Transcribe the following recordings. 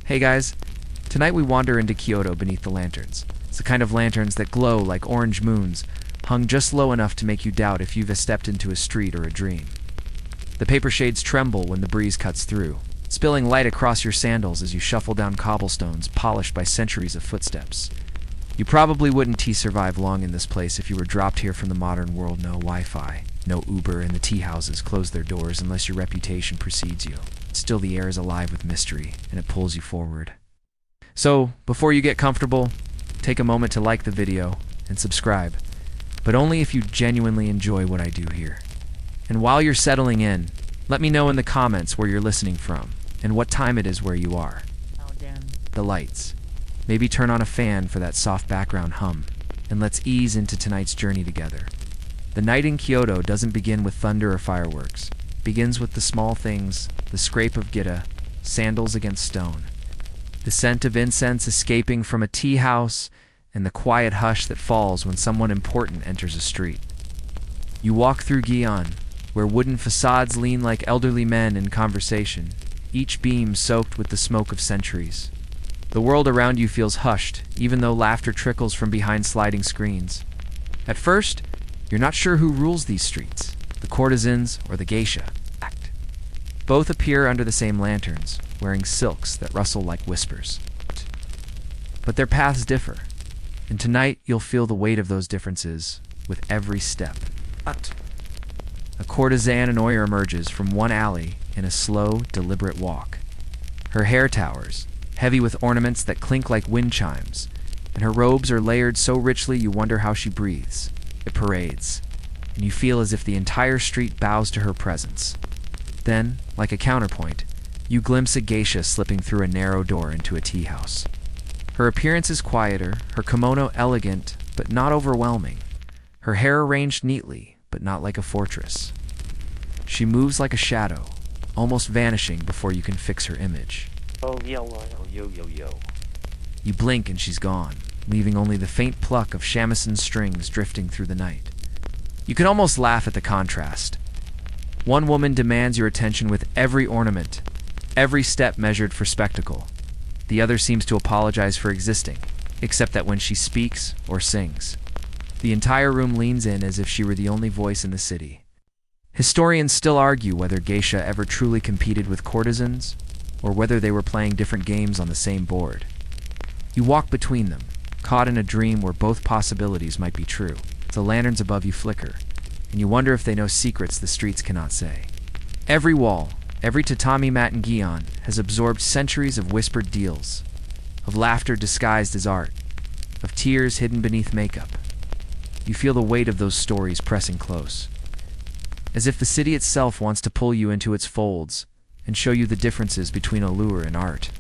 Hey guys, tonight we wander into Kyoto beneath the lanterns. It's the kind of lanterns that glow like orange moons, hung just low enough to make you doubt if you've stepped into a street or a dream. The paper shades tremble when the breeze cuts through, spilling light across your sandals as you shuffle down cobblestones polished by centuries of footsteps. You probably wouldn't survive long in this place if you were dropped here from the modern world. No Wi-Fi, no Uber, and the tea houses close their doors unless your reputation precedes you. Still, the air is alive with mystery, and it pulls you forward. So, before you get comfortable, take a moment to like the video and subscribe, but only if you genuinely enjoy what I do here. And while you're settling in, let me know in the comments where you're listening from and what time it is where you are. The lights. Maybe turn on a fan for that soft background hum, and let's ease into tonight's journey together. The night in Kyoto doesn't begin with thunder or fireworks. It begins with the small things, the scrape of gita, sandals against stone, the scent of incense escaping from a tea house, and the quiet hush that falls when someone important enters a street. You walk through Gion, where wooden facades lean like elderly men in conversation, each beam soaked with the smoke of centuries. The world around you feels hushed, even though laughter trickles from behind sliding screens. At first, you're not sure who rules these streets, the Courtesans or the Geisha. Both appear under the same lanterns, wearing silks that rustle like whispers. But their paths differ, and tonight you'll feel the weight of those differences with every step. A courtesan and oiran emerges from one alley in a slow, deliberate walk. Her hair towers, heavy with ornaments that clink like wind chimes, and her robes are layered so richly you wonder how she breathes. It parades, and you feel as if the entire street bows to her presence. Then, like a counterpoint, you glimpse a geisha slipping through a narrow door into a tea house. Her appearance is quieter, her kimono elegant, but not overwhelming. Her hair arranged neatly, but not like a fortress. She moves like a shadow, almost vanishing before you can fix her image. Oh, yo. You blink and she's gone, leaving only the faint pluck of shamisen strings drifting through the night. You can almost laugh at the contrast. One woman demands your attention with every ornament, every step measured for spectacle. The other seems to apologize for existing, except that when she speaks or sings, the entire room leans in as if she were the only voice in the city. Historians still argue whether geisha ever truly competed with courtesans, or whether they were playing different games on the same board. You walk between them, caught in a dream where both possibilities might be true. The lanterns above you flicker, and you wonder if they know secrets the streets cannot say. Every wall, every tatami mat in Gion has absorbed centuries of whispered deals, of laughter disguised as art, of tears hidden beneath makeup. You feel the weight of those stories pressing close, as if the city itself wants to pull you into its folds and show you the differences between allure and art,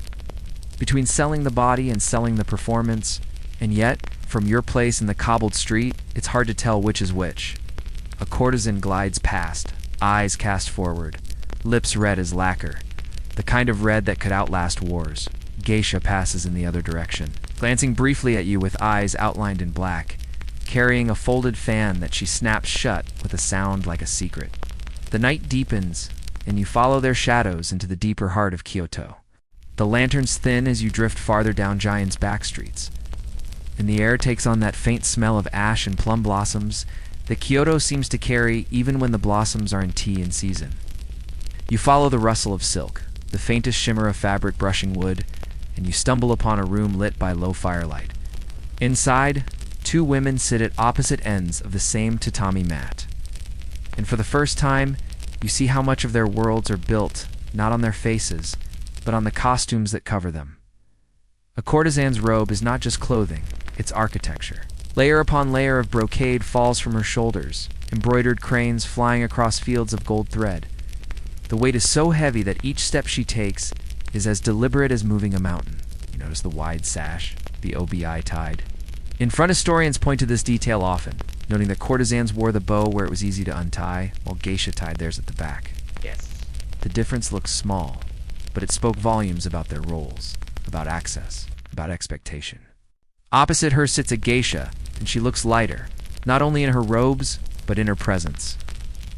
between selling the body and selling the performance, and yet, from your place in the cobbled street, it's hard to tell which is which. A courtesan glides past, eyes cast forward, lips red as lacquer, the kind of red that could outlast wars. Geisha passes in the other direction, glancing briefly at you with eyes outlined in black, carrying a folded fan that she snaps shut with a sound like a secret. The night deepens, and you follow their shadows into the deeper heart of Kyoto. The lanterns thin as you drift farther down Giant's back streets, and the air takes on that faint smell of ash and plum blossoms that Kyoto seems to carry even when the blossoms are in tea in season. You follow the rustle of silk, the faintest shimmer of fabric brushing wood, and you stumble upon a room lit by low firelight. Inside, two women sit at opposite ends of the same tatami mat. And for the first time, you see how much of their worlds are built, not on their faces, but on the costumes that cover them. A courtesan's robe is not just clothing, it's architecture. Layer upon layer of brocade falls from her shoulders, embroidered cranes flying across fields of gold thread. The weight is so heavy that each step she takes is as deliberate as moving a mountain. You notice the wide sash, the OBI tied. In front, historians point to this detail often, noting that courtesans wore the bow where it was easy to untie, while geisha tied theirs at the back. Yes. The difference looks small, but it spoke volumes about their roles, about access, about expectation. Opposite her sits a geisha, and she looks lighter, not only in her robes, but in her presence.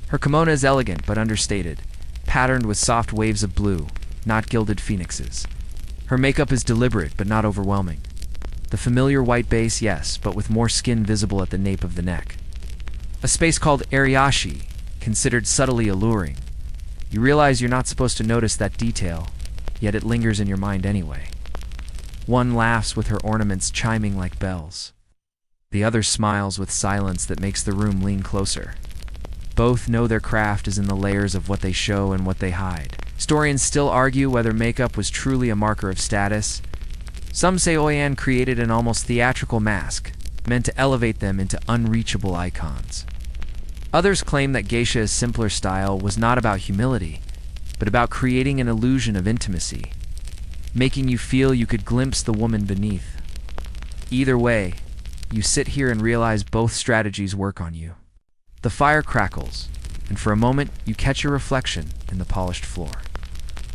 Her kimono is elegant but understated, patterned with soft waves of blue, not gilded phoenixes. Her makeup is deliberate but not overwhelming. The familiar white base, yes, but with more skin visible at the nape of the neck. A space called ariashi, considered subtly alluring. You realize you're not supposed to notice that detail, yet it lingers in your mind anyway. One laughs with her ornaments chiming like bells. The other smiles with silence that makes the room lean closer. Both know their craft is in the layers of what they show and what they hide. Historians still argue whether makeup was truly a marker of status. Some say Oiran created an almost theatrical mask, meant to elevate them into unreachable icons. Others claim that Geisha's simpler style was not about humility, but about creating an illusion of intimacy, making you feel you could glimpse the woman beneath. Either way, you sit here and realize both strategies work on you. The fire crackles, and for a moment you catch your reflection in the polished floor.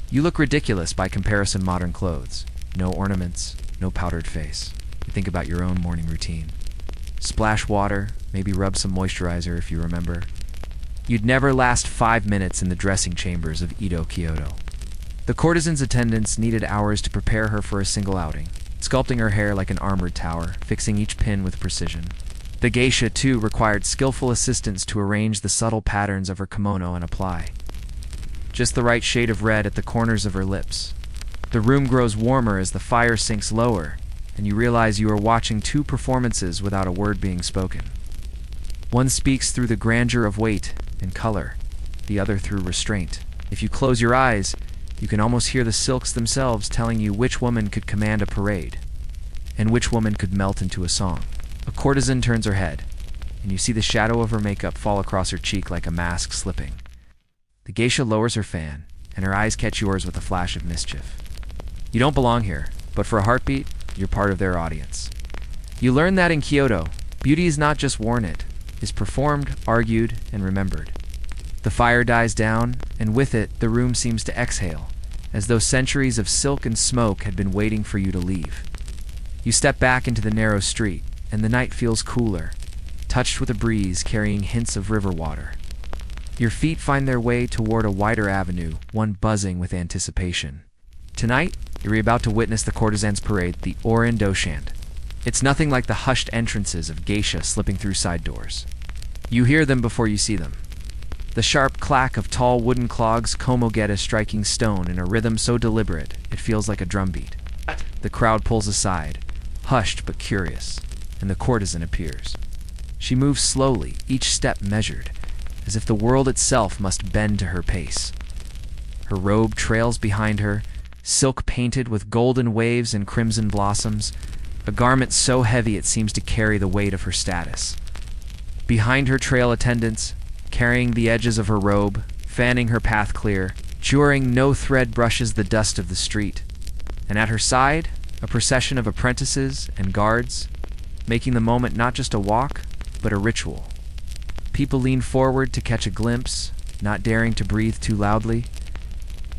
You look ridiculous by comparison modern clothes. No ornaments, no powdered face. You think about your own morning routine. Splash water, maybe rub some moisturizer if you remember. You'd never last 5 minutes in the dressing chambers of Edo, Kyoto. The courtesan's attendants needed hours to prepare her for a single outing, sculpting her hair like an armored tower, fixing each pin with precision. The geisha, too, required skillful assistance to arrange the subtle patterns of her kimono and apply just the right shade of red at the corners of her lips. The room grows warmer as the fire sinks lower, and you realize you are watching two performances without a word being spoken. One speaks through the grandeur of weight and color, the other through restraint. If you close your eyes, you can almost hear the silks themselves telling you which woman could command a parade, and which woman could melt into a song. A courtesan turns her head, and you see the shadow of her makeup fall across her cheek like a mask slipping. The geisha lowers her fan, and her eyes catch yours with a flash of mischief. You don't belong here, but for a heartbeat, you're part of their audience. You learn that in Kyoto, beauty is not just worn, it is performed, argued, and remembered. The fire dies down, and with it, the room seems to exhale, as though centuries of silk and smoke had been waiting for you to leave. You step back into the narrow street, and the night feels cooler, touched with a breeze carrying hints of river water. Your feet find their way toward a wider avenue, one buzzing with anticipation. Tonight, you're about to witness the courtesan's parade, the Oiran Doshand. It's nothing like the hushed entrances of geisha slipping through side doors. You hear them before you see them. The sharp clack of tall wooden clogs komogeta striking stone in a rhythm so deliberate it feels like a drumbeat. The crowd pulls aside, hushed but curious, and the courtesan appears. She moves slowly, each step measured, as if the world itself must bend to her pace. Her robe trails behind her, silk painted with golden waves and crimson blossoms, a garment so heavy it seems to carry the weight of her status. Behind her trail attendants, carrying the edges of her robe, fanning her path clear, ensuring no thread brushes the dust of the street. And at her side, a procession of apprentices and guards, making the moment not just a walk, but a ritual. People lean forward to catch a glimpse, not daring to breathe too loudly.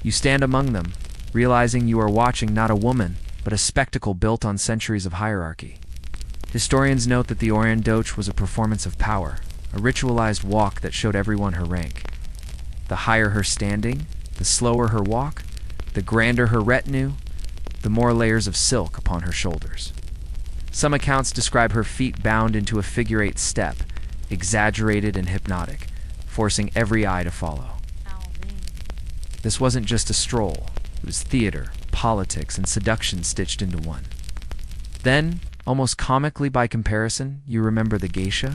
You stand among them, realizing you are watching not a woman, but a spectacle built on centuries of hierarchy. Historians note that the Oiran Doche was a performance of power, a ritualized walk that showed everyone her rank. The higher her standing, the slower her walk, the grander her retinue, the more layers of silk upon her shoulders. Some accounts describe her feet bound into a figure-8 step, exaggerated and hypnotic, forcing every eye to follow. This wasn't just a stroll. It was theater, politics, and seduction stitched into one. Then, almost comically by comparison, you remember the geisha.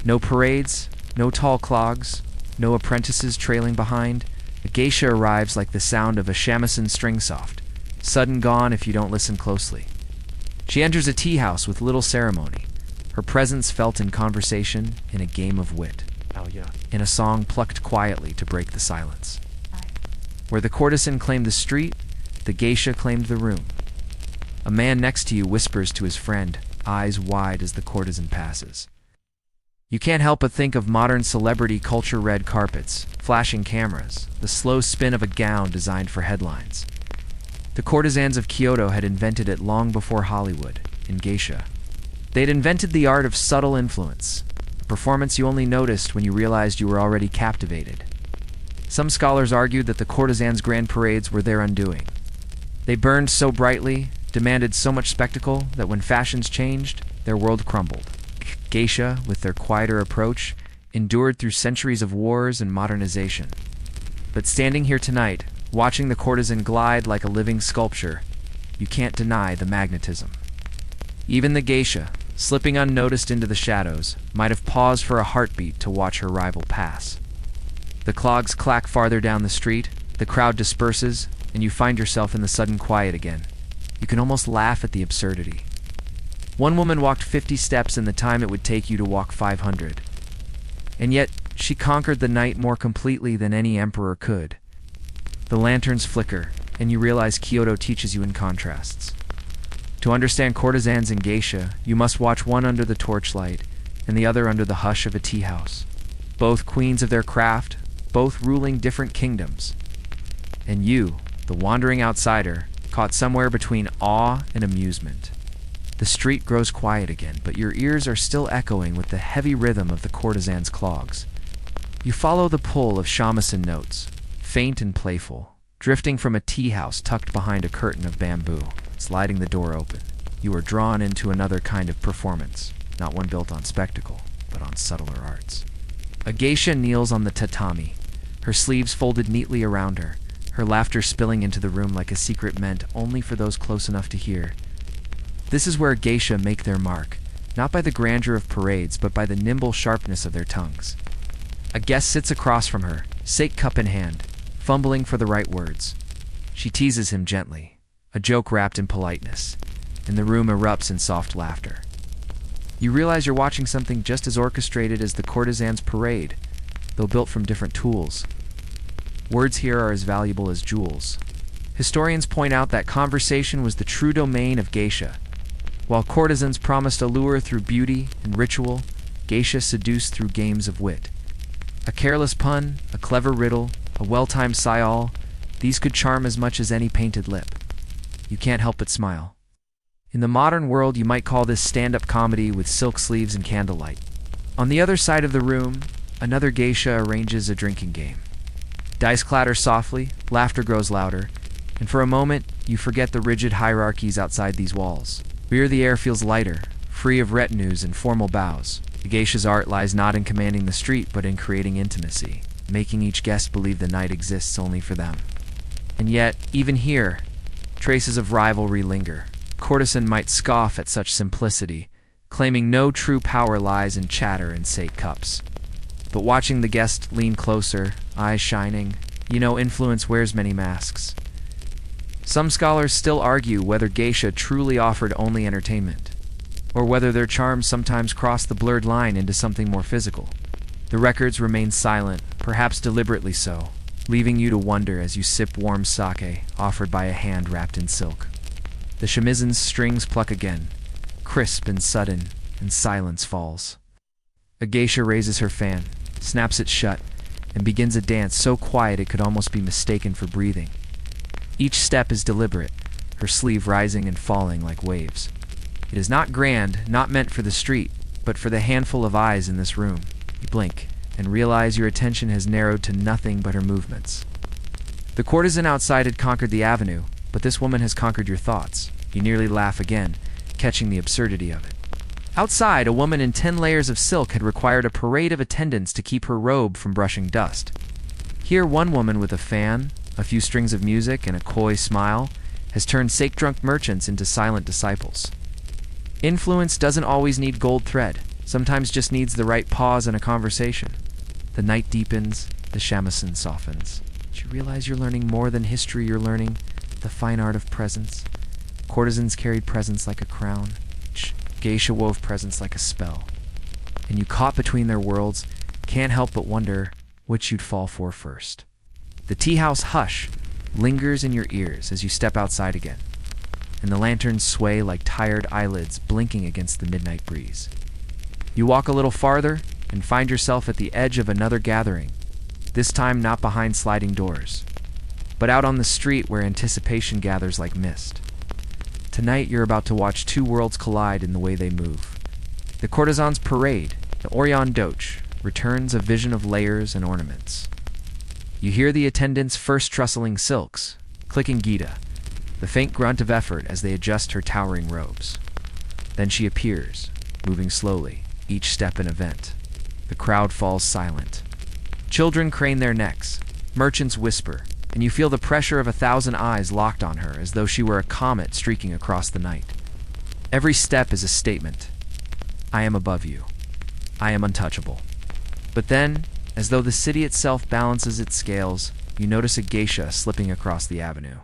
No parades, no tall clogs, no apprentices trailing behind. The geisha arrives like the sound of a shamisen string soft, sudden gone if you don't listen closely. She enters a tea house with little ceremony, her presence felt in conversation, in a game of wit, in a song plucked quietly to break the silence. Where the courtesan claimed the street, the geisha claimed the room. A man next to you whispers to his friend, eyes wide as the courtesan passes. You can't help but think of modern celebrity culture: red carpets, flashing cameras, the slow spin of a gown designed for headlines. The courtesans of Kyoto had invented it long before Hollywood, in Geisha. They'd invented the art of subtle influence, a performance you only noticed when you realized you were already captivated. Some scholars argued that the courtesans' grand parades were their undoing. They burned so brightly, demanded so much spectacle, that when fashions changed, their world crumbled. Geisha, with their quieter approach, endured through centuries of wars and modernization. But standing here tonight, watching the courtesan glide like a living sculpture, you can't deny the magnetism. Even the geisha, slipping unnoticed into the shadows, might have paused for a heartbeat to watch her rival pass. The clogs clack farther down the street, the crowd disperses, and you find yourself in the sudden quiet again. You can almost laugh at the absurdity. One woman walked 50 steps in the time it would take you to walk 500. And yet, she conquered the night more completely than any emperor could. The lanterns flicker, and you realize Kyoto teaches you in contrasts. To understand courtesans and geisha, you must watch one under the torchlight, and the other under the hush of a tea house. Both queens of their craft, both ruling different kingdoms. And you, the wandering outsider, caught somewhere between awe and amusement. The street grows quiet again, but your ears are still echoing with the heavy rhythm of the courtesan's clogs. You follow the pull of shamisen notes, faint and playful, drifting from a tea house tucked behind a curtain of bamboo. Sliding the door open, you are drawn into another kind of performance, not one built on spectacle, but on subtler arts. A geisha kneels on the tatami, her sleeves folded neatly around her, her laughter spilling into the room like a secret meant only for those close enough to hear. This is where geisha make their mark, not by the grandeur of parades, but by the nimble sharpness of their tongues. A guest sits across from her, sake cup in hand, fumbling for the right words. She teases him gently, a joke wrapped in politeness, and the room erupts in soft laughter. You realize you're watching something just as orchestrated as the courtesan's parade, though built from different tools. Words here are as valuable as jewels. Historians point out that conversation was the true domain of geisha. While courtesans promised allure through beauty and ritual, geisha seduced through games of wit. A careless pun, a clever riddle, a well-timed sigh-all, these could charm as much as any painted lip. You can't help but smile. In the modern world, you might call this stand-up comedy with silk sleeves and candlelight. On the other side of the room, another geisha arranges a drinking game. Dice clatter softly, laughter grows louder, and for a moment, you forget the rigid hierarchies outside these walls. Here the air feels lighter, free of retinues and formal bows. The geisha's art lies not in commanding the street, but in creating intimacy, making each guest believe the night exists only for them. And yet, even here, traces of rivalry linger. Courtesan might scoff at such simplicity, claiming no true power lies in chatter and sake cups. But watching the guest lean closer, eyes shining, you know influence wears many masks. Some scholars still argue whether geisha truly offered only entertainment, or whether their charms sometimes crossed the blurred line into something more physical. The records remain silent, perhaps deliberately so, leaving you to wonder as you sip warm sake offered by a hand wrapped in silk. The shamisen's strings pluck again, crisp and sudden, and silence falls. A geisha raises her fan, snaps it shut, and begins a dance so quiet it could almost be mistaken for breathing. Each step is deliberate, her sleeve rising and falling like waves. It is not grand, not meant for the street, but for the handful of eyes in this room. You blink, and realize your attention has narrowed to nothing but her movements. The courtesan outside had conquered the avenue, but this woman has conquered your thoughts. You nearly laugh again, catching the absurdity of it. Outside, a woman in 10 layers of silk had required a parade of attendants to keep her robe from brushing dust. Here, one woman with a fan, a few strings of music, and a coy smile has turned sake-drunk merchants into silent disciples. Influence doesn't always need gold thread, sometimes just needs the right pause in a conversation. The night deepens, the shamisen softens. But you realize you're learning more than history, you're learning the fine art of presence. Courtesans carried presence like a crown. Geisha wove presence like a spell. And you caught between their worlds, can't help but wonder which you'd fall for first. The tea house hush lingers in your ears as you step outside again, and the lanterns sway like tired eyelids blinking against the midnight breeze. You walk a little farther and find yourself at the edge of another gathering, this time not behind sliding doors, but out on the street where anticipation gathers like mist. Tonight you're about to watch two worlds collide in the way they move. The courtesan's parade, the oiran returns a vision of layers and ornaments. You hear the attendants first trustling silks, clicking gita, the faint grunt of effort as they adjust her towering robes. Then she appears, moving slowly, each step an event. The crowd falls silent. Children crane their necks, merchants whisper, and you feel the pressure of 1,000 eyes locked on her as though she were a comet streaking across the night. Every step is a statement. I am above you. I am untouchable. But then, as though the city itself balances its scales, you notice a geisha slipping across the avenue.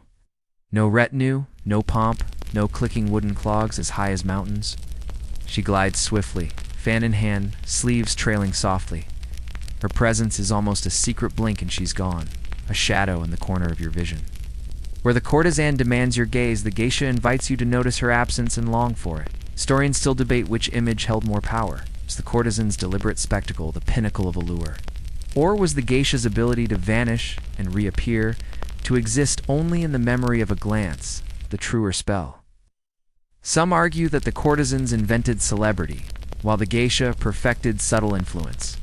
No retinue, no pomp, no clicking wooden clogs as high as mountains. She glides swiftly, fan in hand, sleeves trailing softly. Her presence is almost a secret blink and she's gone, a shadow in the corner of your vision. Where the courtesan demands your gaze, the geisha invites you to notice her absence and long for it. Historians still debate which image held more power. Was the courtesan's deliberate spectacle the pinnacle of allure? Or was the geisha's ability to vanish and reappear, to exist only in the memory of a glance, the truer spell? Some argue that the courtesans invented celebrity, while the geisha perfected subtle influence.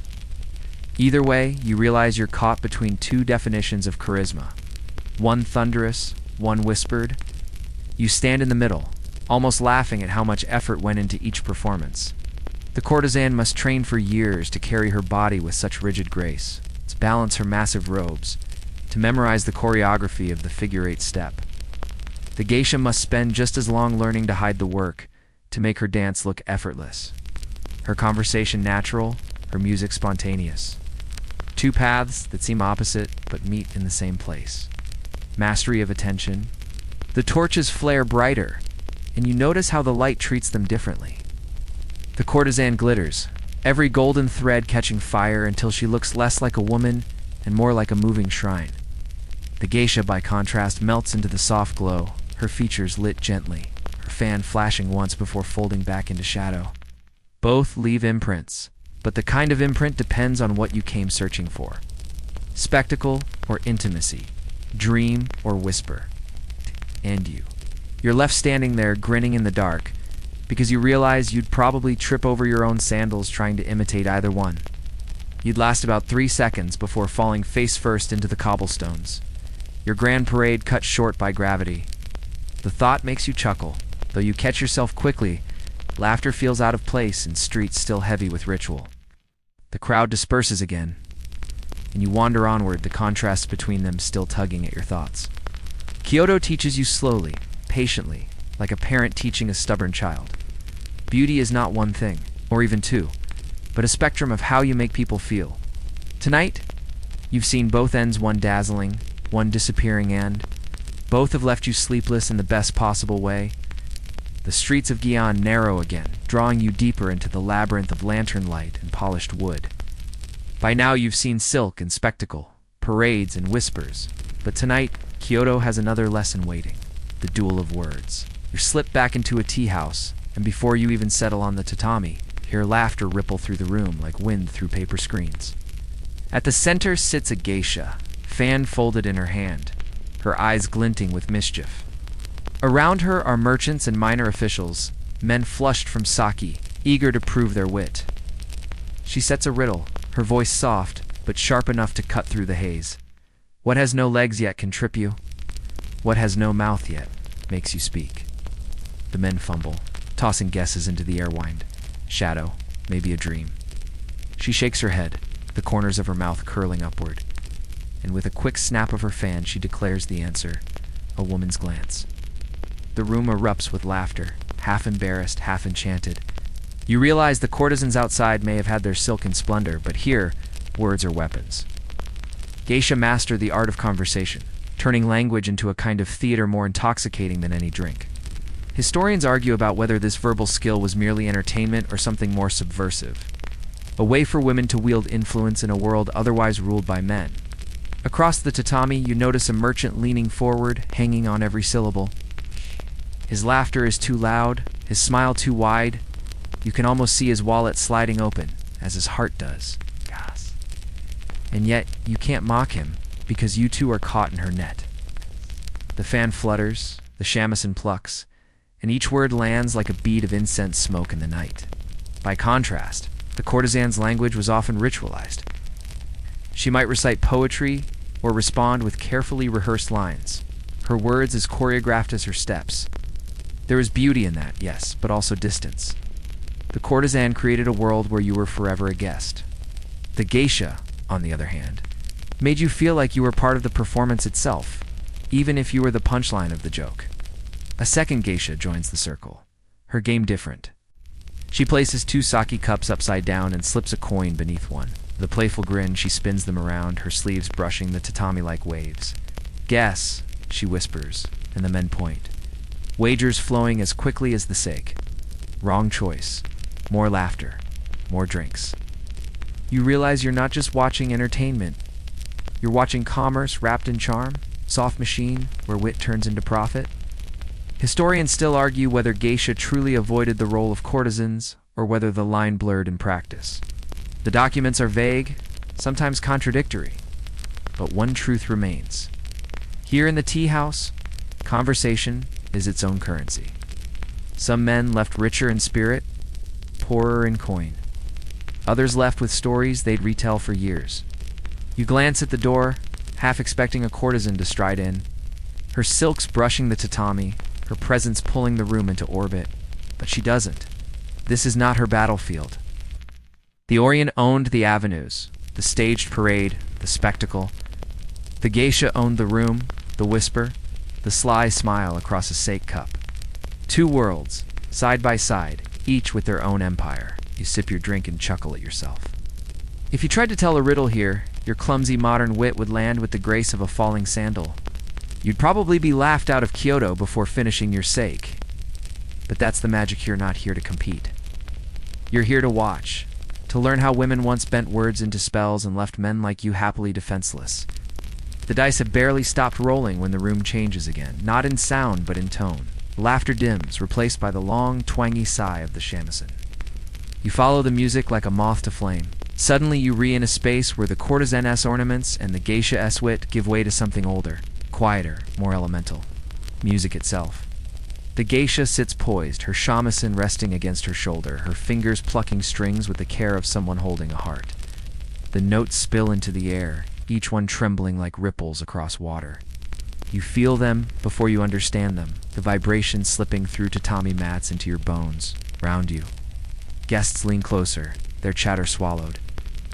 Either way, you realize you're caught between two definitions of charisma. One thunderous, one whispered. You stand in the middle, almost laughing at how much effort went into each performance. The courtesan must train for years to carry her body with such rigid grace, to balance her massive robes, to memorize the choreography of the figure-8 step. The geisha must spend just as long learning to hide the work, to make her dance look effortless. Her conversation natural, her music spontaneous. Two paths that seem opposite but meet in the same place. Mastery of attention. The torches flare brighter, and you notice how the light treats them differently. The courtesan glitters, every golden thread catching fire until she looks less like a woman and more like a moving shrine. The geisha, by contrast, melts into the soft glow, her features lit gently, her fan flashing once before folding back into shadow. Both leave imprints, but the kind of imprint depends on what you came searching for. Spectacle or intimacy, dream or whisper. And you. You're left standing there grinning in the dark, because you realize you'd probably trip over your own sandals trying to imitate either one. You'd last about 3 seconds before falling face first into the cobblestones. Your grand parade cut short by gravity. The thought makes you chuckle, though you catch yourself quickly. Laughter feels out of place in streets still heavy with ritual. The crowd disperses again, and you wander onward, the contrast between them still tugging at your thoughts. Kyoto teaches you slowly, patiently, like a parent teaching a stubborn child. Beauty is not one thing, or even two, but a spectrum of how you make people feel. Tonight, you've seen both ends, one dazzling, one disappearing end. Both have left you sleepless in the best possible way. The streets of Gion narrow again, drawing you deeper into the labyrinth of lantern light and polished wood. By now you've seen silk and spectacle, parades and whispers, but tonight, Kyoto has another lesson waiting, the duel of words. You slip back into a tea house, and before you even settle on the tatami, hear laughter ripple through the room like wind through paper screens. At the center sits a geisha, fan folded in her hand, her eyes glinting with mischief. Around her are merchants and minor officials, men flushed from sake, eager to prove their wit. She sets a riddle, her voice soft, but sharp enough to cut through the haze. What has no legs yet can trip you? What has no mouth yet makes you speak? The men fumble, tossing guesses into the airwind. Shadow, maybe a dream. She shakes her head, the corners of her mouth curling upward, and with a quick snap of her fan she declares the answer, a woman's glance. The room erupts with laughter, half embarrassed, half enchanted. You realize the courtesans outside may have had their silken splendor, but here, words are weapons. Geisha master the art of conversation, turning language into a kind of theater more intoxicating than any drink. Historians argue about whether this verbal skill was merely entertainment or something more subversive, a way for women to wield influence in a world otherwise ruled by men. Across the tatami, you notice a merchant leaning forward, hanging on every syllable. His laughter is too loud, his smile too wide. You can almost see his wallet sliding open, as his heart does. Yes. And yet, you can't mock him, because you too are caught in her net. The fan flutters, the shamisen plucks, and each word lands like a bead of incense smoke in the night. By contrast, the courtesan's language was often ritualized. She might recite poetry or respond with carefully rehearsed lines. her words as choreographed as her steps. There was beauty in that, yes, but also distance. The courtesan created a world where you were forever a guest. The geisha, on the other hand, made you feel like you were part of the performance itself, even if you were the punchline of the joke. A second geisha joins the circle, her game different. She places 2 sake cups upside down and slips a coin beneath one. With a playful grin, she spins them around, her sleeves brushing the tatami like waves. "Guess," she whispers, and the men point. Wagers flowing as quickly as the sake. Wrong choice. More laughter. More drinks. You realize you're not just watching entertainment. You're watching commerce wrapped in charm, soft machine where wit turns into profit. Historians still argue whether geisha truly avoided the role of courtesans or whether the line blurred in practice. The documents are vague, sometimes contradictory, but one truth remains. Here in the tea house, conversation is its own currency. Some men left richer in spirit, poorer in coin. Others left with stories they'd retell for years. You glance at the door, half expecting a courtesan to stride in, her silks brushing the tatami, her presence pulling the room into orbit, but she doesn't. This is not her battlefield. The Orient owned the avenues, the staged parade, the spectacle. The geisha owned the room, the whisper, the sly smile across a sake cup. 2 worlds, side by side, each with their own empire. You sip your drink and chuckle at yourself. If you tried to tell a riddle here, your clumsy modern wit would land with the grace of a falling sandal. You'd probably be laughed out of Kyoto before finishing your sake. But that's the magic. You're not here to compete. You're here to watch, to learn how women once bent words into spells and left men like you happily defenseless. The dice have barely stopped rolling when the room changes again, not in sound but in tone. Laughter dims, replaced by the long, twangy sigh of the shamisen. You follow the music like a moth to flame. Suddenly you re in a space where the courtesan-s ornaments and the geisha-s wit give way to something older, quieter, more elemental. Music itself. The geisha sits poised, her shamisen resting against her shoulder, her fingers plucking strings with the care of someone holding a heart. The notes spill into the air, each one trembling like ripples across water. You feel them before you understand them, the vibration slipping through tatami mats into your bones, round you. Guests lean closer, their chatter swallowed.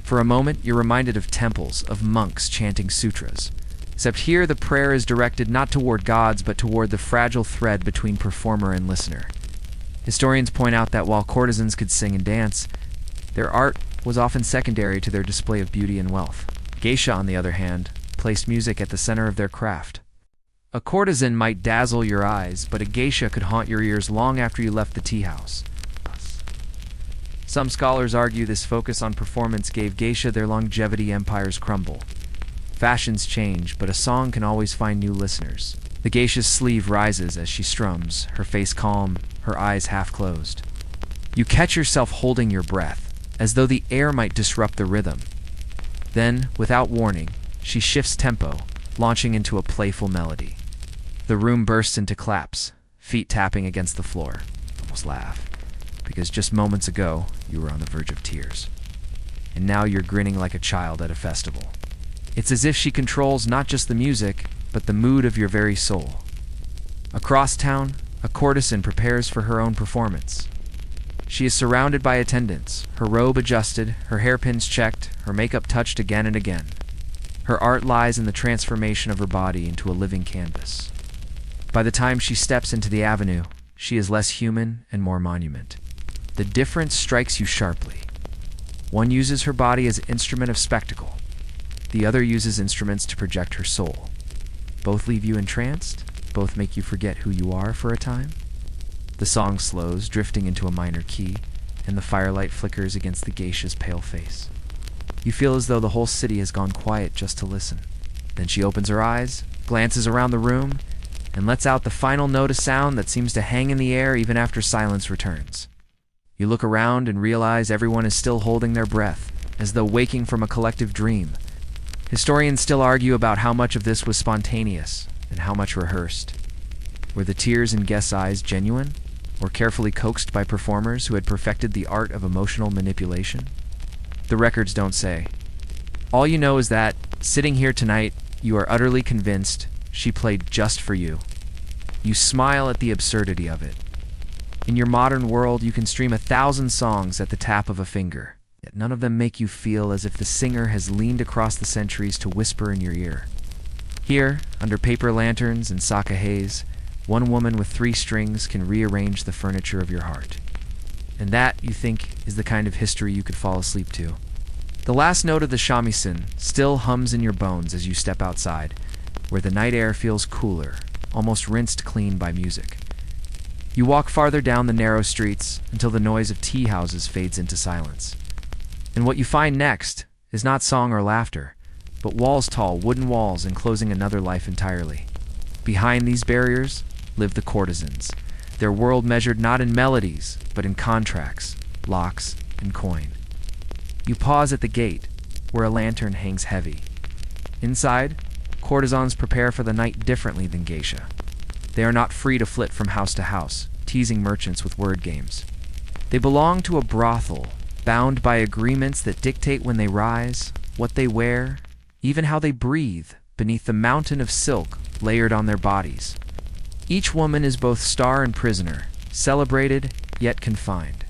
For a moment, you're reminded of temples, of monks chanting sutras. Except here, the prayer is directed not toward gods, but toward the fragile thread between performer and listener. Historians point out that while courtesans could sing and dance, their art was often secondary to their display of beauty and wealth. Geisha, on the other hand, placed music at the center of their craft. A courtesan might dazzle your eyes, but a geisha could haunt your ears long after you left the tea house. Some scholars argue this focus on performance gave geisha their longevity. Empires crumble. Fashions change, but a song can always find new listeners. The geisha's sleeve rises as she strums, her face calm, her eyes half closed. You catch yourself holding your breath, as though the air might disrupt the rhythm. Then, without warning, she shifts tempo, launching into a playful melody. The room bursts into claps, feet tapping against the floor. Almost laugh, because just moments ago, you were on the verge of tears. And now you're grinning like a child at a festival. It's as if she controls not just the music, but the mood of your very soul. Across town, a courtesan prepares for her own performance. She is surrounded by attendants, her robe adjusted, her hairpins checked, her makeup touched again and again. Her art lies in the transformation of her body into a living canvas. By the time she steps into the avenue, she is less human and more monument. The difference strikes you sharply. One uses her body as an instrument of spectacle. The other uses instruments to project her soul. Both leave you entranced, both make you forget who you are for a time. The song slows, drifting into a minor key, and the firelight flickers against the geisha's pale face. You feel as though the whole city has gone quiet just to listen. Then she opens her eyes, glances around the room, and lets out the final note of sound that seems to hang in the air even after silence returns. You look around and realize everyone is still holding their breath, as though waking from a collective dream. Historians still argue about how much of this was spontaneous and how much rehearsed. Were the tears in guests' eyes genuine, or carefully coaxed by performers who had perfected the art of emotional manipulation? The records don't say. All you know is that, sitting here tonight, you are utterly convinced she played just for you. You smile at the absurdity of it. In your modern world, you can stream 1,000 songs at the tap of a finger, yet none of them make you feel as if the singer has leaned across the centuries to whisper in your ear. Here, under paper lanterns and sake haze, one woman with 3 strings can rearrange the furniture of your heart. And that, you think, is the kind of history you could fall asleep to. The last note of the shamisen still hums in your bones as you step outside, where the night air feels cooler, almost rinsed clean by music. You walk farther down the narrow streets until the noise of tea houses fades into silence. And what you find next is not song or laughter, but walls tall, wooden walls enclosing another life entirely. Behind these barriers live the courtesans, their world measured not in melodies, but in contracts, locks, and coin. You pause at the gate, where a lantern hangs heavy. Inside, courtesans prepare for the night differently than geisha. They are not free to flit from house to house, teasing merchants with word games. They belong to a brothel, bound by agreements that dictate when they rise, what they wear, even how they breathe beneath the mountain of silk layered on their bodies. Each woman is both star and prisoner, celebrated yet confined.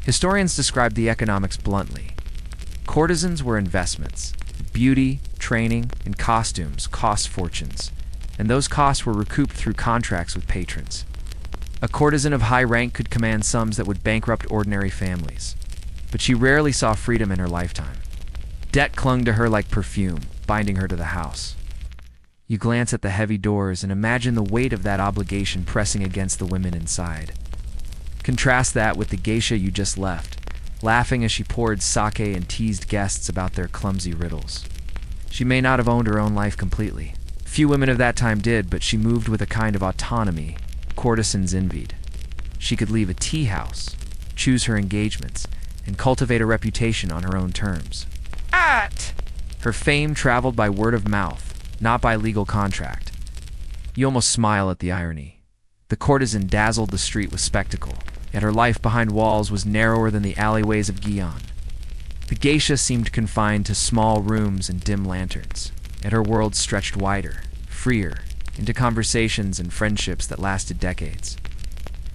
Historians describe the economics bluntly. Courtesans were investments. Beauty, training, and costumes cost fortunes, and those costs were recouped through contracts with patrons. A courtesan of high rank could command sums that would bankrupt ordinary families, but she rarely saw freedom in her lifetime. Debt clung to her like perfume, binding her to the house. You glance at the heavy doors and imagine the weight of that obligation pressing against the women inside. Contrast that with the geisha you just left, laughing as she poured sake and teased guests about their clumsy riddles. She may not have owned her own life completely. Few women of that time did, but she moved with a kind of autonomy courtesans envied. She could leave a tea house, choose her engagements, and cultivate a reputation on her own terms. Her fame traveled by word of mouth, not by legal contract. You almost smile at the irony. The courtesan dazzled the street with spectacle, yet her life behind walls was narrower than the alleyways of Gion. The geisha seemed confined to small rooms and dim lanterns, yet her world stretched wider, freer, into conversations and friendships that lasted decades.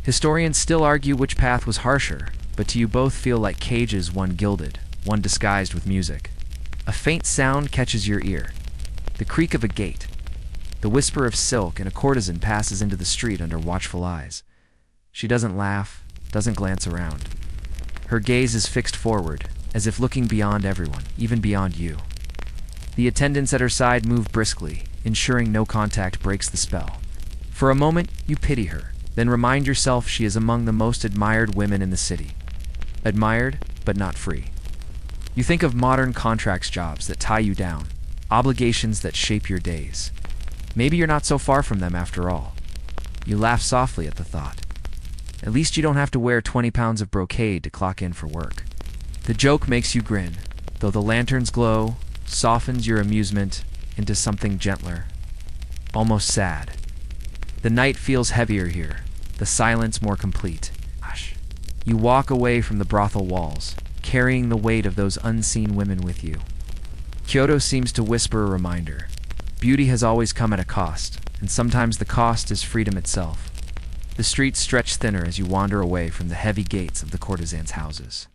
Historians still argue which path was harsher, but to you both feel like cages, one gilded, one disguised with music. A faint sound catches your ear, the creak of a gate, the whisper of silk, and a courtesan passes into the street under watchful eyes. She doesn't laugh, doesn't glance around. Her gaze is fixed forward, as if looking beyond everyone, even beyond you. The attendants at her side move briskly, ensuring no contact breaks the spell. For a moment, you pity her, then remind yourself she is among the most admired women in the city. Admired, but not free. You think of modern contracts jobs that tie you down, obligations that shape your days. Maybe you're not so far from them after all. You laugh softly at the thought. At least you don't have to wear 20 pounds of brocade to clock in for work. The joke makes you grin, though the lantern's glow softens your amusement into something gentler, almost sad. The night feels heavier here, the silence more complete. Hush. You walk away from the brothel walls, carrying the weight of those unseen women with you. Kyoto seems to whisper a reminder. Beauty has always come at a cost, and sometimes the cost is freedom itself. The streets stretch thinner as you wander away from the heavy gates of the courtesans' houses.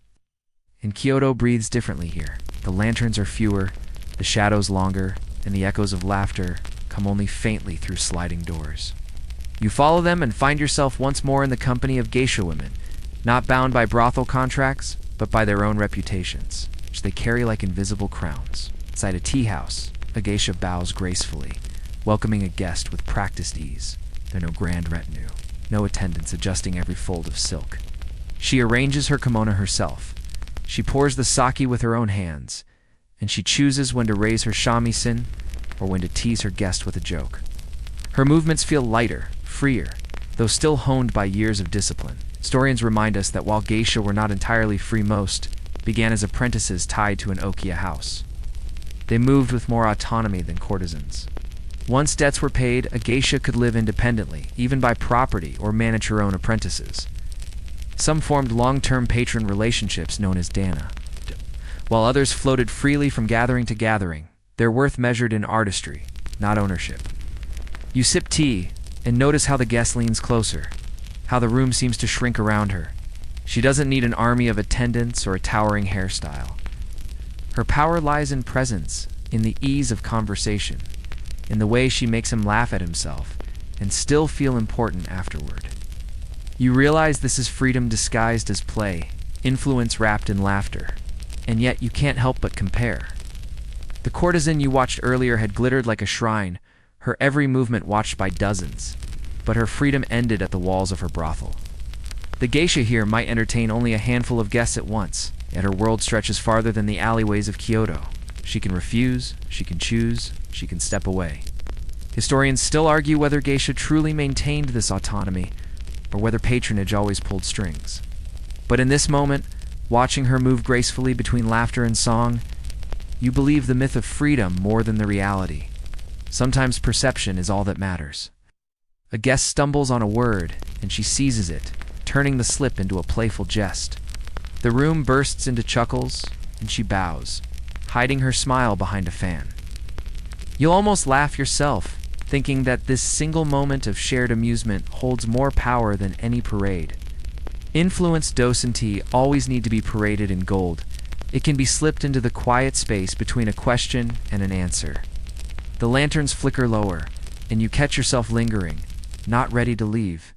And Kyoto breathes differently here. The lanterns are fewer, the shadows longer, and the echoes of laughter come only faintly through sliding doors. You follow them and find yourself once more in the company of geisha women, not bound by brothel contracts, but by their own reputations, which they carry like invisible crowns. Inside a tea house, a geisha bows gracefully, welcoming a guest with practiced ease. There are no grand retinue, no attendants adjusting every fold of silk. She arranges her kimono herself. She pours the sake with her own hands, and she chooses when to raise her shamisen or when to tease her guest with a joke. Her movements feel lighter, freer, though still honed by years of discipline. Historians remind us that while geisha were not entirely free, most began as apprentices tied to an okiya house. They moved with more autonomy than courtesans. Once debts were paid, a geisha could live independently, even by property, or manage her own apprentices. Some formed long-term patron relationships known as dana, while others floated freely from gathering to gathering, their worth measured in artistry, not ownership. You sip tea and notice how the guest leans closer, how the room seems to shrink around her. She doesn't need an army of attendants or a towering hairstyle. Her power lies in presence, in the ease of conversation, in the way she makes him laugh at himself and still feel important afterward. You realize this is freedom disguised as play, influence wrapped in laughter, and yet you can't help but compare. The courtesan you watched earlier had glittered like a shrine, her every movement watched by dozens, but her freedom ended at the walls of her brothel. The geisha here might entertain only a handful of guests at once, yet her world stretches farther than the alleyways of Kyoto. She can refuse, she can choose, she can step away. Historians still argue whether geisha truly maintained this autonomy, or whether patronage always pulled strings. But in this moment, watching her move gracefully between laughter and song, you believe the myth of freedom more than the reality. Sometimes perception is all that matters. A guest stumbles on a word, and she seizes it, turning the slip into a playful jest. The room bursts into chuckles, and she bows, hiding her smile behind a fan. You'll almost laugh yourself, thinking that this single moment of shared amusement holds more power than any parade. Influence docenti always need to be paraded in gold. It can be slipped into the quiet space between a question and an answer. The lanterns flicker lower, and you catch yourself lingering, not ready to leave.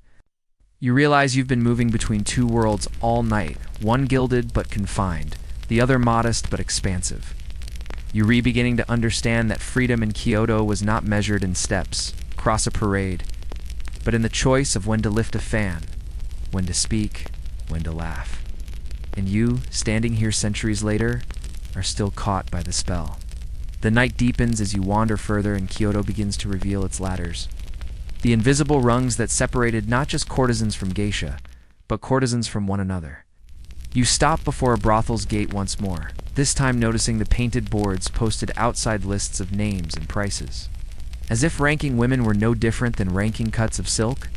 You realize you've been moving between two worlds all night, one gilded but confined, the other modest but expansive. You're beginning to understand that freedom in Kyoto was not measured in steps, across a parade, but in the choice of when to lift a fan, when to speak, when to laugh. And you, standing here centuries later, are still caught by the spell. The night deepens as you wander further and Kyoto begins to reveal its ladders. The invisible rungs that separated not just courtesans from geisha, but courtesans from one another. You stop before a brothel's gate once more, this time noticing the painted boards posted outside lists of names and prices. As if ranking women were no different than ranking cuts of silk.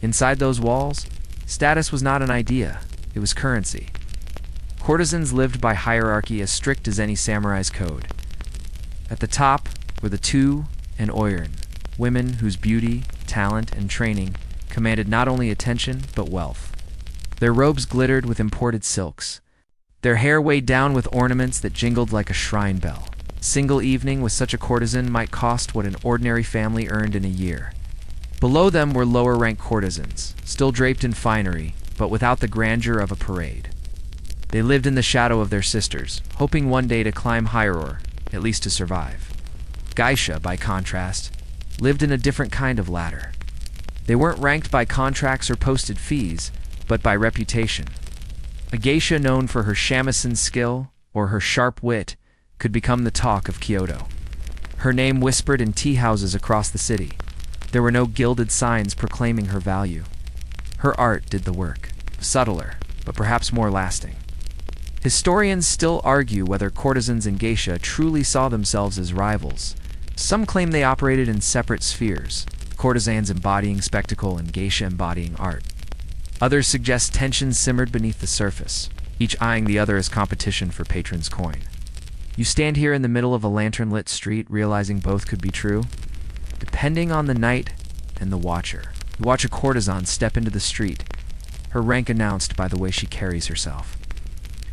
Inside those walls, status was not an idea, it was currency. Courtesans lived by hierarchy as strict as any samurai's code. At the top were the tu and oiran, women whose beauty, talent, and training commanded not only attention but wealth. Their robes glittered with imported silks. Their hair weighed down with ornaments that jingled like a shrine bell. A single evening with such a courtesan might cost what an ordinary family earned in a year. Below them were lower-ranked courtesans, still draped in finery, but without the grandeur of a parade. They lived in the shadow of their sisters, hoping one day to climb higher, at least to survive. Geisha, by contrast, lived in a different kind of ladder. They weren't ranked by contracts or posted fees, but by reputation. A geisha known for her shamisen skill or her sharp wit could become the talk of Kyoto. Her name whispered in tea houses across the city. There were no gilded signs proclaiming her value. Her art did the work, subtler, but perhaps more lasting. Historians still argue whether courtesans and geisha truly saw themselves as rivals. Some claim they operated in separate spheres, courtesans embodying spectacle and geisha embodying art. Others suggest tension simmered beneath the surface, each eyeing the other as competition for patron's coin. You stand here in the middle of a lantern-lit street, realizing both could be true. Depending on the night and the watcher, you watch a courtesan step into the street, her rank announced by the way she carries herself.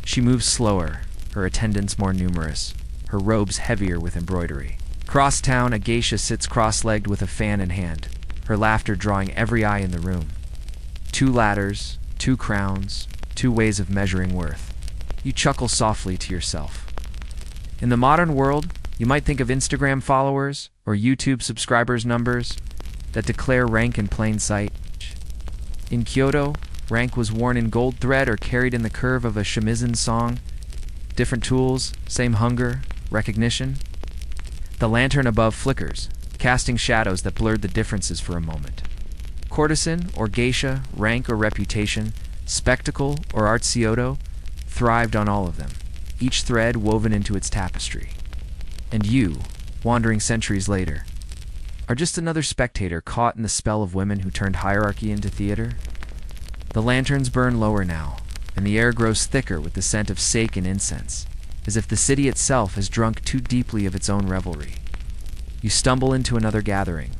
She moves slower, her attendants more numerous, her robes heavier with embroidery. Across town, a geisha sits cross-legged with a fan in hand, her laughter drawing every eye in the room. 2 ladders, 2 crowns, 2 ways of measuring worth. You chuckle softly to yourself. In the modern world, you might think of Instagram followers or YouTube subscribers numbers that declare rank in plain sight. In Kyoto, rank was worn in gold thread or carried in the curve of a shamisen song. Different tools, same hunger, recognition. The lantern above flickers, casting shadows that blurred the differences for a moment. Courtesan or geisha, rank or reputation, spectacle or artsioto, thrived on all of them, each thread woven into its tapestry. And you, wandering centuries later, are just another spectator caught in the spell of women who turned hierarchy into theater. The lanterns burn lower now, and the air grows thicker with the scent of sake and incense, as if the city itself has drunk too deeply of its own revelry. You stumble into another gathering,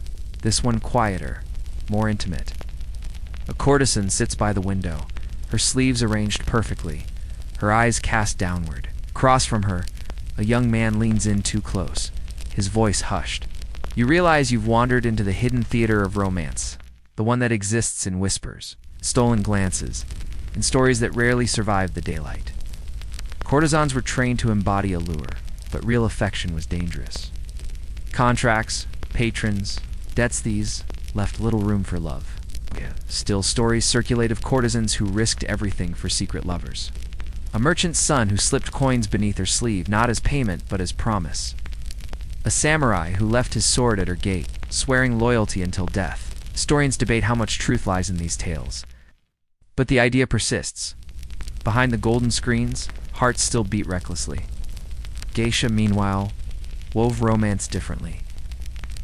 this one quieter, more intimate. A courtesan sits by the window, her sleeves arranged perfectly, her eyes cast downward. Across from her, a young man leans in too close, his voice hushed. You realize you've wandered into the hidden theater of romance, the one that exists in whispers, stolen glances, and stories that rarely survive the daylight. Courtesans were trained to embody allure, but real affection was dangerous. Contracts, patrons, debts, these left little room for love. Still, stories circulate of courtesans who risked everything for secret lovers. A merchant's son who slipped coins beneath her sleeve, not as payment, but as promise. A samurai who left his sword at her gate, swearing loyalty until death. Historians debate how much truth lies in these tales. But the idea persists. Behind the golden screens, hearts still beat recklessly. Geisha, meanwhile, wove romance differently.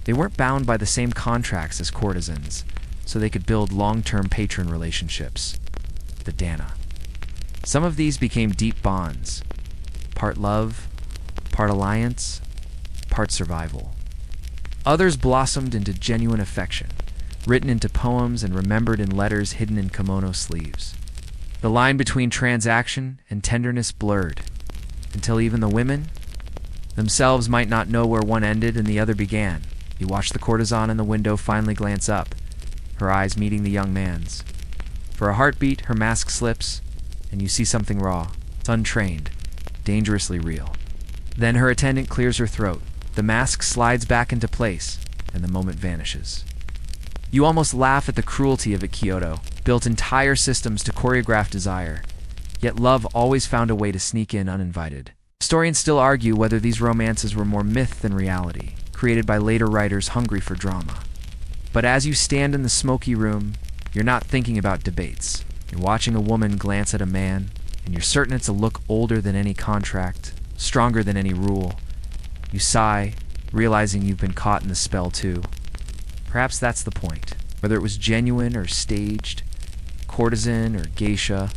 They weren't bound by the same contracts as courtesans, so they could build long-term patron relationships. The Dana. Some of these became deep bonds, part love, part alliance, part survival. Others blossomed into genuine affection, written into poems and remembered in letters hidden in kimono sleeves. The line between transaction and tenderness blurred, until even the women themselves might not know where one ended and the other began. You watch the courtesan in the window finally glance up, her eyes meeting the young man's. For a heartbeat, her mask slips, and you see something raw. It's untrained, dangerously real. Then her attendant clears her throat. The mask slides back into place, and the moment vanishes. You almost laugh at the cruelty of it. Kyoto built entire systems to choreograph desire, yet love always found a way to sneak in uninvited. Historians still argue whether these romances were more myth than reality, created by later writers hungry for drama. But as you stand in the smoky room, you're not thinking about debates. You're watching a woman glance at a man, and you're certain it's a look older than any contract, stronger than any rule. You sigh, realizing you've been caught in the spell too. Perhaps that's the point. Whether it was genuine or staged, courtesan or geisha,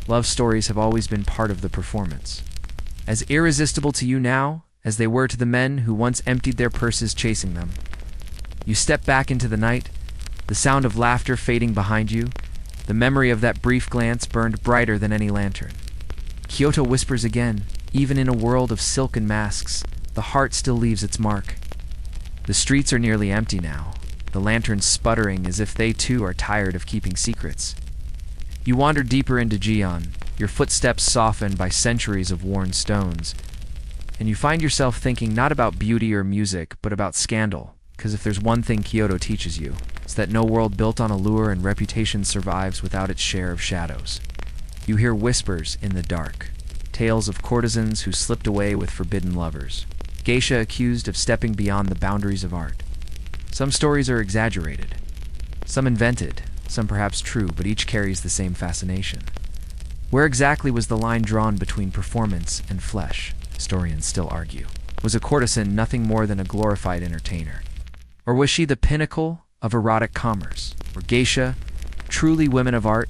love stories have always been part of the performance. As irresistible to you now as they were to the men who once emptied their purses chasing them. You step back into the night, the sound of laughter fading behind you. The memory of that brief glance burned brighter than any lantern. Kyoto whispers again, even in a world of silken masks, the heart still leaves its mark. The streets are nearly empty now, the lanterns sputtering as if they too are tired of keeping secrets. You wander deeper into Gion, your footsteps softened by centuries of worn stones, and you find yourself thinking not about beauty or music, but about scandal. Because if there's one thing Kyoto teaches you, it's that no world built on allure and reputation survives without its share of shadows. You hear whispers in the dark, tales of courtesans who slipped away with forbidden lovers, geisha accused of stepping beyond the boundaries of art. Some stories are exaggerated, some invented, some perhaps true, but each carries the same fascination. Where exactly was the line drawn between performance and flesh? Historians still argue. Was a courtesan nothing more than a glorified entertainer? Or was she the pinnacle of erotic commerce? Were geisha truly women of art,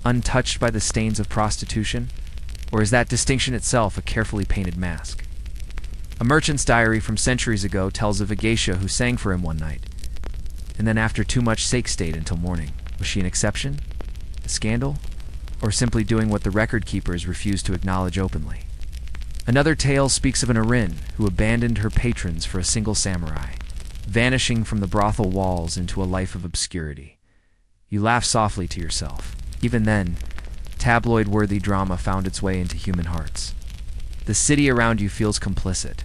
untouched by the stains of prostitution? Or is that distinction itself a carefully painted mask? A merchant's diary from centuries ago tells of a geisha who sang for him one night, and then after too much sake stayed until morning. Was she an exception? A scandal? Or simply doing what the record keepers refused to acknowledge openly? Another tale speaks of an oiran who abandoned her patrons for a single samurai, vanishing from the brothel walls into a life of obscurity. You laugh softly to yourself. Even then, tabloid-worthy drama found its way into human hearts. The city around you feels complicit.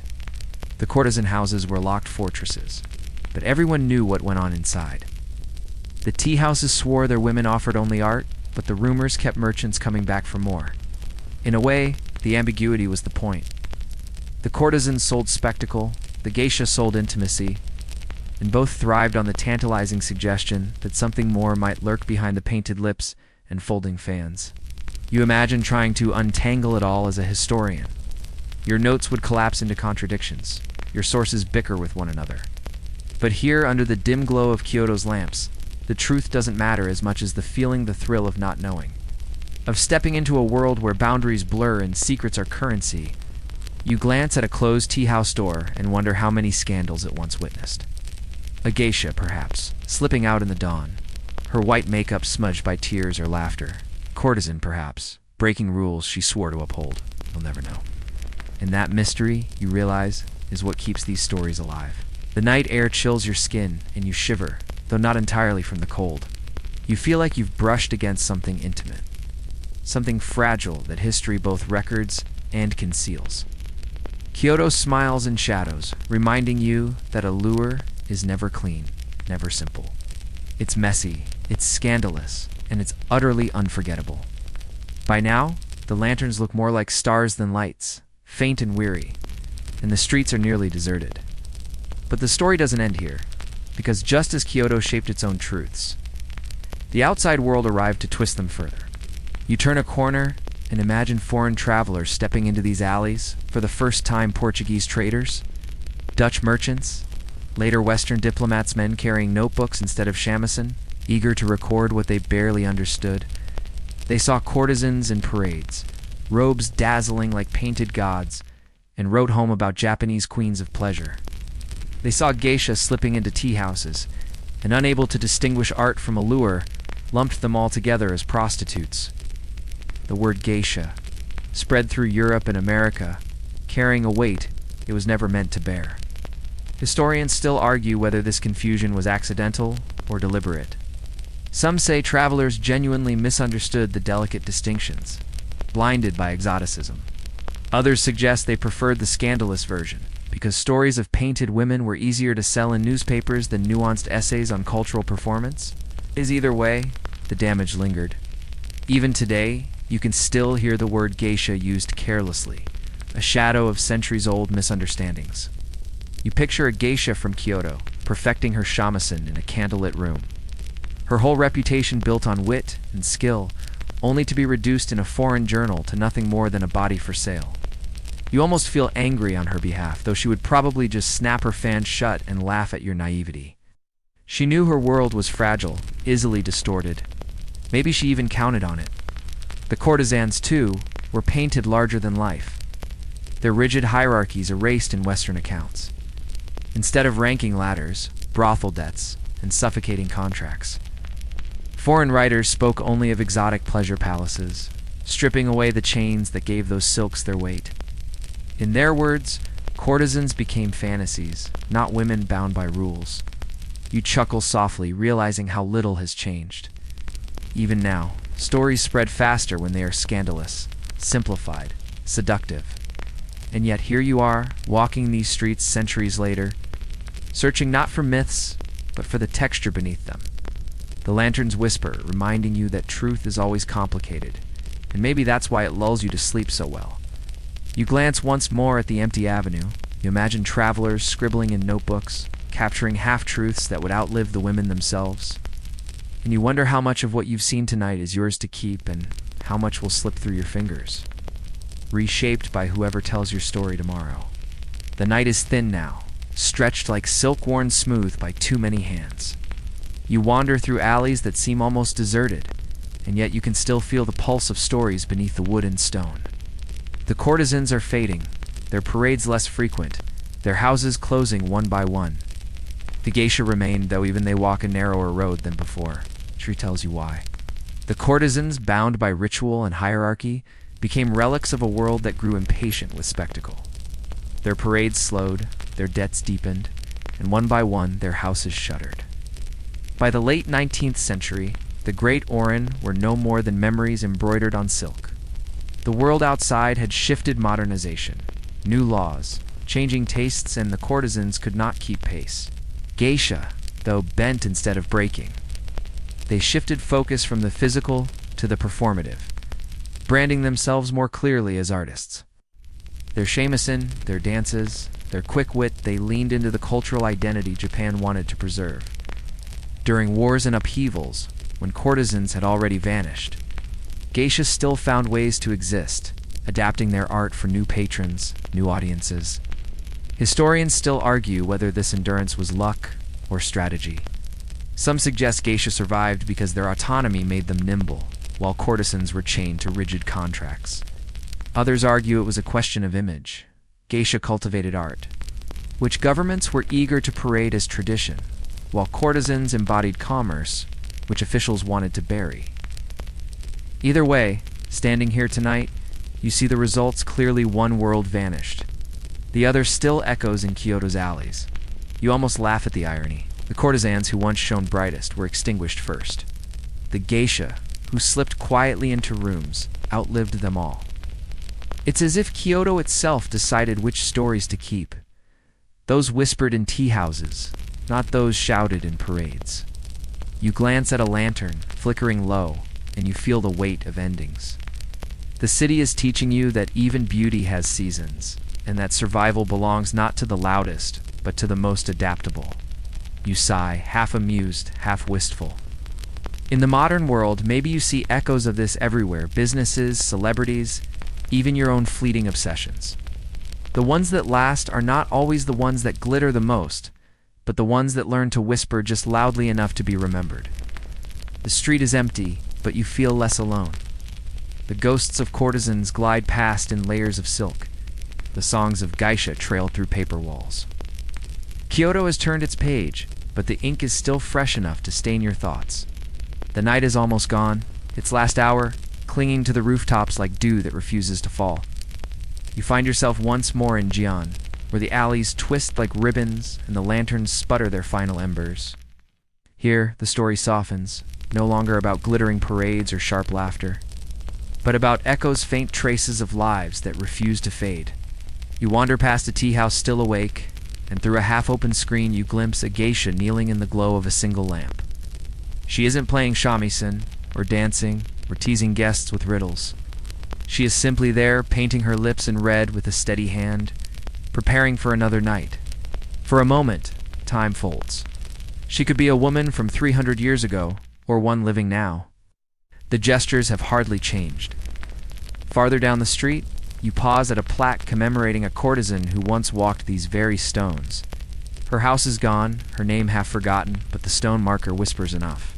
The courtesan houses were locked fortresses, but everyone knew what went on inside. The tea houses swore their women offered only art, but the rumors kept merchants coming back for more. In a way, the ambiguity was the point. The courtesans sold spectacle, the geisha sold intimacy, and both thrived on the tantalizing suggestion that something more might lurk behind the painted lips and folding fans. You imagine trying to untangle it all as a historian. Your notes would collapse into contradictions. Your sources bicker with one another. But here, under the dim glow of Kyoto's lamps, the truth doesn't matter as much as the feeling, the thrill of not knowing. Of stepping into a world where boundaries blur and secrets are currency. You glance at a closed tea house door and wonder how many scandals it once witnessed. A geisha, perhaps, slipping out in the dawn, her white makeup smudged by tears or laughter. Courtesan, perhaps, breaking rules she swore to uphold. You'll never know. And that mystery, you realize, is what keeps these stories alive. The night air chills your skin, and you shiver, though not entirely from the cold. You feel like you've brushed against something intimate, something fragile that history both records and conceals. Kyoto smiles in shadows, reminding you that allure is never clean, never simple. It's messy, it's scandalous, and it's utterly unforgettable. By now, the lanterns look more like stars than lights, faint and weary, and the streets are nearly deserted. But the story doesn't end here, because just as Kyoto shaped its own truths, the outside world arrived to twist them further. You turn a corner and imagine foreign travelers stepping into these alleys, for the first time Portuguese traders, Dutch merchants, later Western diplomats, men carrying notebooks instead of shamisen, eager to record what they barely understood. They saw courtesans in parades, robes dazzling like painted gods, and wrote home about Japanese queens of pleasure. They saw geisha slipping into tea houses, and unable to distinguish art from allure, lumped them all together as prostitutes. The word geisha spread through Europe and America, carrying a weight it was never meant to bear. Historians still argue whether this confusion was accidental or deliberate. Some say travelers genuinely misunderstood the delicate distinctions, blinded by exoticism. Others suggest they preferred the scandalous version, because stories of painted women were easier to sell in newspapers than nuanced essays on cultural performance. Either way, the damage lingered. Even today, you can still hear the word geisha used carelessly, a shadow of centuries-old misunderstandings. You picture a geisha from Kyoto, perfecting her shamisen in a candlelit room. Her whole reputation built on wit and skill, only to be reduced in a foreign journal to nothing more than a body for sale. You almost feel angry on her behalf, though she would probably just snap her fan shut and laugh at your naivety. She knew her world was fragile, easily distorted. Maybe she even counted on it. The courtesans, too, were painted larger than life, their rigid hierarchies erased in Western accounts. Instead of ranking ladders, brothel debts, and suffocating contracts. Foreign writers spoke only of exotic pleasure palaces, stripping away the chains that gave those silks their weight. In their words, courtesans became fantasies, not women bound by rules. You chuckle softly, realizing how little has changed. Even now, stories spread faster when they are scandalous, simplified, seductive. And yet here you are, walking these streets centuries later, searching not for myths, but for the texture beneath them. The lanterns whisper, reminding you that truth is always complicated, and maybe that's why it lulls you to sleep so well. You glance once more at the empty avenue. You imagine travelers scribbling in notebooks, capturing half-truths that would outlive the women themselves. And you wonder how much of what you've seen tonight is yours to keep and how much will slip through your fingers, reshaped by whoever tells your story tomorrow. The night is thin now, stretched like silk worn smooth by too many hands. You wander through alleys that seem almost deserted, and yet you can still feel the pulse of stories beneath the wood and stone. The courtesans are fading, their parades less frequent, their houses closing one by one. The geisha remain, though even they walk a narrower road than before. History tells you why. The courtesans, bound by ritual and hierarchy, became relics of a world that grew impatient with spectacle. Their parades slowed, their debts deepened, and one by one their houses shuttered. By the late 19th century, the great oiran were no more than memories embroidered on silk. The world outside had shifted modernization, new laws, changing tastes, and the courtesans could not keep pace. Geisha, though, bent instead of breaking. They shifted focus from the physical to the performative, branding themselves more clearly as artists. Their shamisen, their dances, their quick wit, they leaned into the cultural identity Japan wanted to preserve. During wars and upheavals, when courtesans had already vanished, geishas still found ways to exist, adapting their art for new patrons, new audiences. Historians still argue whether this endurance was luck or strategy. Some suggest geisha survived because their autonomy made them nimble, while courtesans were chained to rigid contracts. Others argue it was a question of image. Geisha cultivated art, which governments were eager to parade as tradition, while courtesans embodied commerce, which officials wanted to bury. Either way, standing here tonight, you see the results clearly. One world vanished. The other still echoes in Kyoto's alleys. You almost laugh at the irony. The courtesans who once shone brightest were extinguished first. The geisha, who slipped quietly into rooms, outlived them all. It's as if Kyoto itself decided which stories to keep. Those whispered in tea houses, not those shouted in parades. You glance at a lantern, flickering low, and you feel the weight of endings. The city is teaching you that even beauty has seasons, and that survival belongs not to the loudest, but to the most adaptable. You sigh, half amused, half wistful. In the modern world, maybe you see echoes of this everywhere: businesses, celebrities, even your own fleeting obsessions. The ones that last are not always the ones that glitter the most, but the ones that learn to whisper just loudly enough to be remembered. The street is empty, but you feel less alone. The ghosts of courtesans glide past in layers of silk. The songs of Geisha trail through paper walls. Kyoto has turned its page, but the ink is still fresh enough to stain your thoughts. The night is almost gone, its last hour clinging to the rooftops like dew that refuses to fall. You find yourself once more in Jian, where the alleys twist like ribbons and the lanterns sputter their final embers. Here, the story softens, no longer about glittering parades or sharp laughter, but about echoes, faint traces of lives that refuse to fade. You wander past a tea house still awake, and through a half-open screen you glimpse a geisha kneeling in the glow of a single lamp. She isn't playing shamisen, or dancing, or teasing guests with riddles. She is simply there, painting her lips in red with a steady hand, preparing for another night. For a moment, time folds. She could be a woman from 300 years ago, or one living now. The gestures have hardly changed. Farther down the street, you pause at a plaque commemorating a courtesan who once walked these very stones. Her house is gone, her name half forgotten, but the stone marker whispers enough.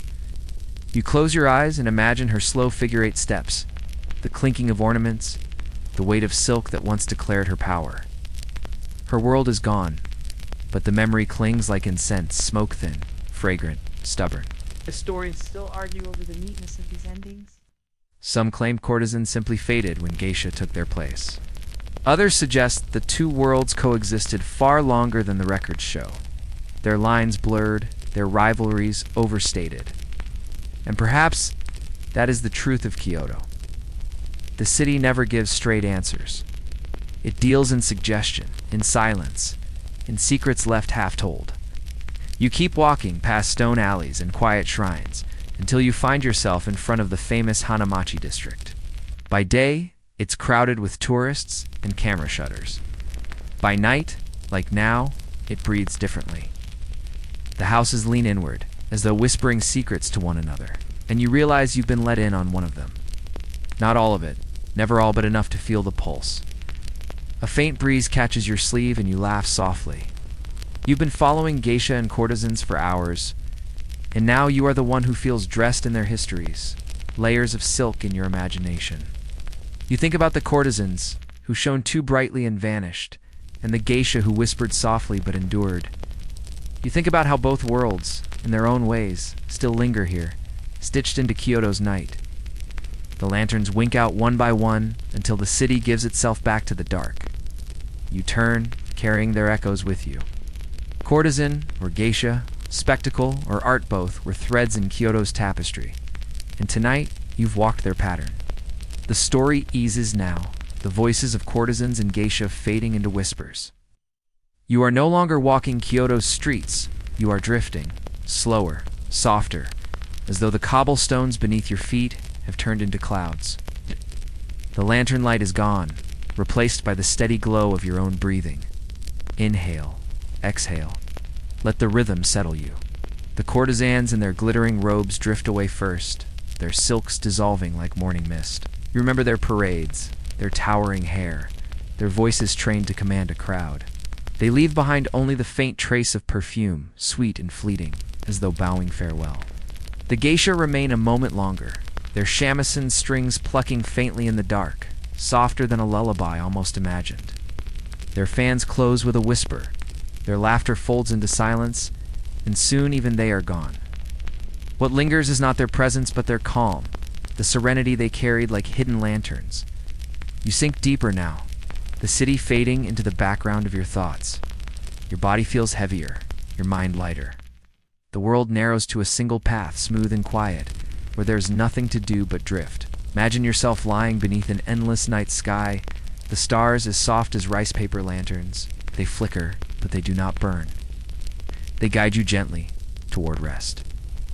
You close your eyes and imagine her slow figure-8 steps, the clinking of ornaments, the weight of silk that once declared her power. Her world is gone, but the memory clings like incense, smoke-thin, fragrant, stubborn. Historians still argue over the neatness of these endings. Some claim courtesans simply faded when geisha took their place. Others suggest the two worlds coexisted far longer than the records show. Their lines blurred, their rivalries overstated. And perhaps that is the truth of Kyoto. The city never gives straight answers. It deals in suggestion, in silence, in secrets left half-told. You keep walking past stone alleys and quiet shrines until you find yourself in front of the famous Hanamachi district. By day, it's crowded with tourists and camera shutters. By night, like now, it breathes differently. The houses lean inward, as though whispering secrets to one another, and you realize you've been let in on one of them. Not all of it, never all but enough to feel the pulse. A faint breeze catches your sleeve and you laugh softly. You've been following geisha and courtesans for hours, and now you are the one who feels dressed in their histories, layers of silk in your imagination. You think about the courtesans, who shone too brightly and vanished, and the geisha who whispered softly but endured. You think about how both worlds, in their own ways, still linger here, stitched into Kyoto's night. The lanterns wink out one by one until the city gives itself back to the dark. You turn, carrying their echoes with you. Courtesan, or geisha, spectacle, or art both were threads in Kyoto's tapestry, and tonight you've walked their pattern. The story eases now, the voices of courtesans and geisha fading into whispers. You are no longer walking Kyoto's streets, you are drifting, slower, softer, as though the cobblestones beneath your feet have turned into clouds. The lantern light is gone, replaced by the steady glow of your own breathing. Inhale, exhale. Let the rhythm settle you. The courtesans in their glittering robes drift away first, their silks dissolving like morning mist. You remember their parades, their towering hair, their voices trained to command a crowd. They leave behind only the faint trace of perfume, sweet and fleeting, as though bowing farewell. The geisha remain a moment longer, their shamisen strings plucking faintly in the dark, softer than a lullaby almost imagined. Their fans close with a whisper, their laughter folds into silence, and soon even they are gone. What lingers is not their presence but their calm, the serenity they carried like hidden lanterns. You sink deeper now, the city fading into the background of your thoughts. Your body feels heavier, your mind lighter. The world narrows to a single path, smooth and quiet, where there's nothing to do but drift. Imagine yourself lying beneath an endless night sky, the stars as soft as rice paper lanterns. They flicker, but they do not burn. They guide you gently toward rest.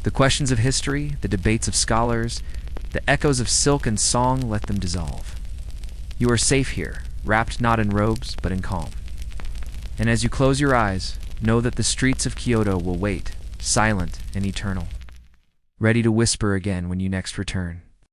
The questions of history, the debates of scholars, the echoes of silk and song, let them dissolve. You are safe here, wrapped not in robes, but in calm. And as you close your eyes, know that the streets of Kyoto will wait, silent and eternal, ready to whisper again when you next return.